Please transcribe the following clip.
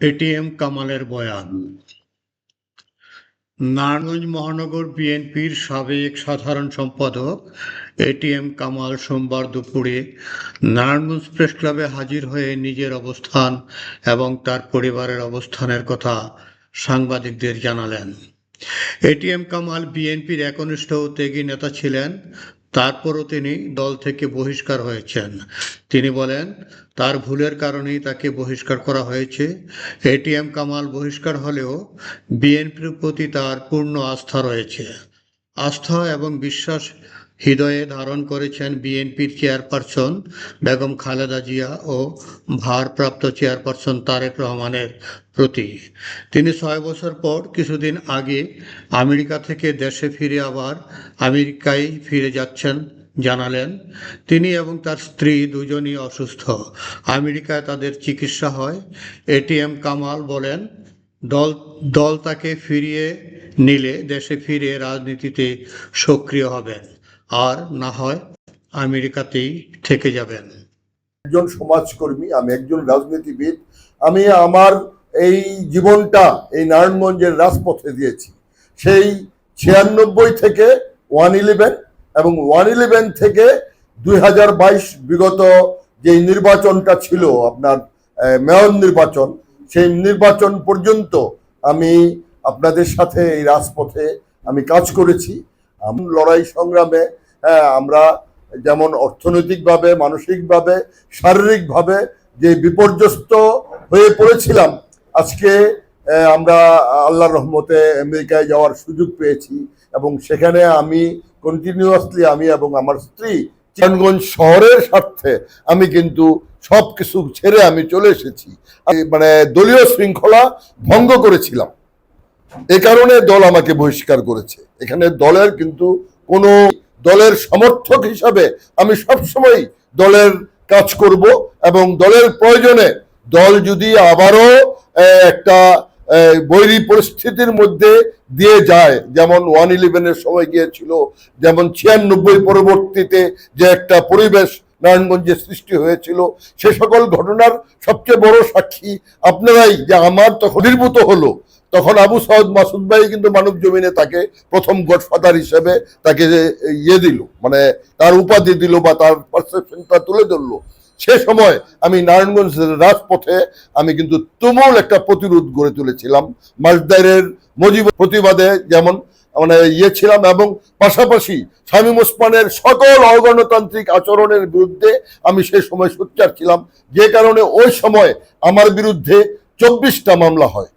ATM কামালের বয়ান। নারায়ণগঞ্জ মহানগর বিএনপির সাবেক সাধারণ সম্পাদক এটিএম কামাল সোমবার দুপুরে নারায়ণগঞ্জ প্রেসক্লাবে হাজির হয়ে নিজের অবস্থান এবং তার পরিবারের অবস্থানের কথা সাংবাদিকদের জানালেন। এটিএম কামাল বিএনপির একনিষ্ঠ ও ত্যাগী নেতা ছিলেন, তারপরও তিনি দল থেকে বহিষ্কার হয়েছেন। তিনি বলেন, তার ভুলের কারণেই তাকে বহিষ্কার করা হয়েছে। এটিএম কামাল বহিষ্কার হলেও বিএনপির প্রতি তার পূর্ণ আস্থা রয়েছে। আস্থা এবং বিশ্বাস হৃদয়ে ধারণ করেছেন বিএনপির চেয়ারপারসন বেগম খালেদা জিয়া ও ভারপ্রাপ্ত চেয়ারপারসন তারেক রহমানের প্রতি। তিনি 6 বছর পর কিছুদিন আগে আমেরিকা থেকে দেশে ফিরে আবার আমেরিকায় ফিরে যাচ্ছেন জানালেন। তিনি এবং তার স্ত্রী দুজনই অসুস্থ, আমেরিকায় তাদের চিকিৎসা হয়। এটিএম কামাল বলেন, দল তাকে ফিরিয়ে নিলে দেশে ফিরে রাজনীতিতে সক্রিয় হবেন, আর না হয় আমেরিকাতেই থেকে যাবেন। একজন সমাজকর্মী, আমি একজন রাজনীতিবিদ। আমি আমার এই জীবনটা এই নারায়ণগঞ্জের রাজপথে দিয়েছি। সেই 96 থেকে 111 এবং 111 থেকে 2022 বিগত যে নির্বাচনটা ছিল আপনার মেয়র নির্বাচন, সেই নির্বাচন পর্যন্ত আমি আপনাদের সাথে এই রাজপথে আমি কাজ করেছি। লড়াই সংগ্রামে আমরা যেমন অর্থনৈতিকভাবে, মানসিকভাবে, শারীরিকভাবে যে বিপর্যস্ত হয়ে পড়েছিলাম, আজকে আমরা আল্লাহর রহমতে আমেরিকায় যাওয়ার সুযোগ পেয়েছি এবং সেখানে আমি কন্টিনিউয়াসলি আমি এবং আমার স্ত্রী নারায়ণগঞ্জ শহরের স্বার্থে আমি কিন্তু সব কিছু ছেড়ে আমি চলে এসেছি। মানে দলীয় শৃঙ্খলা ভঙ্গ করেছিলাম, এ কারণে দল আমাকে বহিষ্কার করেছে। এখানে দলের কিন্তু কোনো দলের সমর্থক হিসাবে আমি সবসময় দলের কাজ করব এবং দলের প্রয়োজনে দল যদি আবারও একটা বৈরী পরিস্থিতির মধ্যে দিয়ে যায়, যেমন 111-এর সময় গিয়েছিল, যেমন 96 পরবর্তীতে যে একটা পরিবেশ নারায়ণগঞ্জে সৃষ্টি হয়েছিল, সে সকল ঘটনার সবচেয়ে বড় সাক্ষী আপনারাই। যে আমার তখন নির্ভূত হলো, তখন আবু সাউদ মাসুদ ভাই কিন্তু মানব জমিনে তাকে প্রথম গডফাদার হিসেবে তাকে দিল, মানে তার উপাধি দিল বা তার পারসেপশনটা তুলে ধরলো। সে সময় আমি নারায়ণগঞ্জের রাজপথে আমি কিন্তু তুমুল একটা প্রতিরোধ গড়ে তুলেছিলাম। মাসদারের মুজিব প্রতিবাদে যেমন মানে ছিলাম, এবং পাশাপাশি শামীম ওসমানের সকল অগণতান্ত্রিক আচরণের বিরুদ্ধে আমি সেই সময় সোচ্চার ছিলাম, যে কারণে ওই সময় আমার বিরুদ্ধে 24টা মামলা হয়।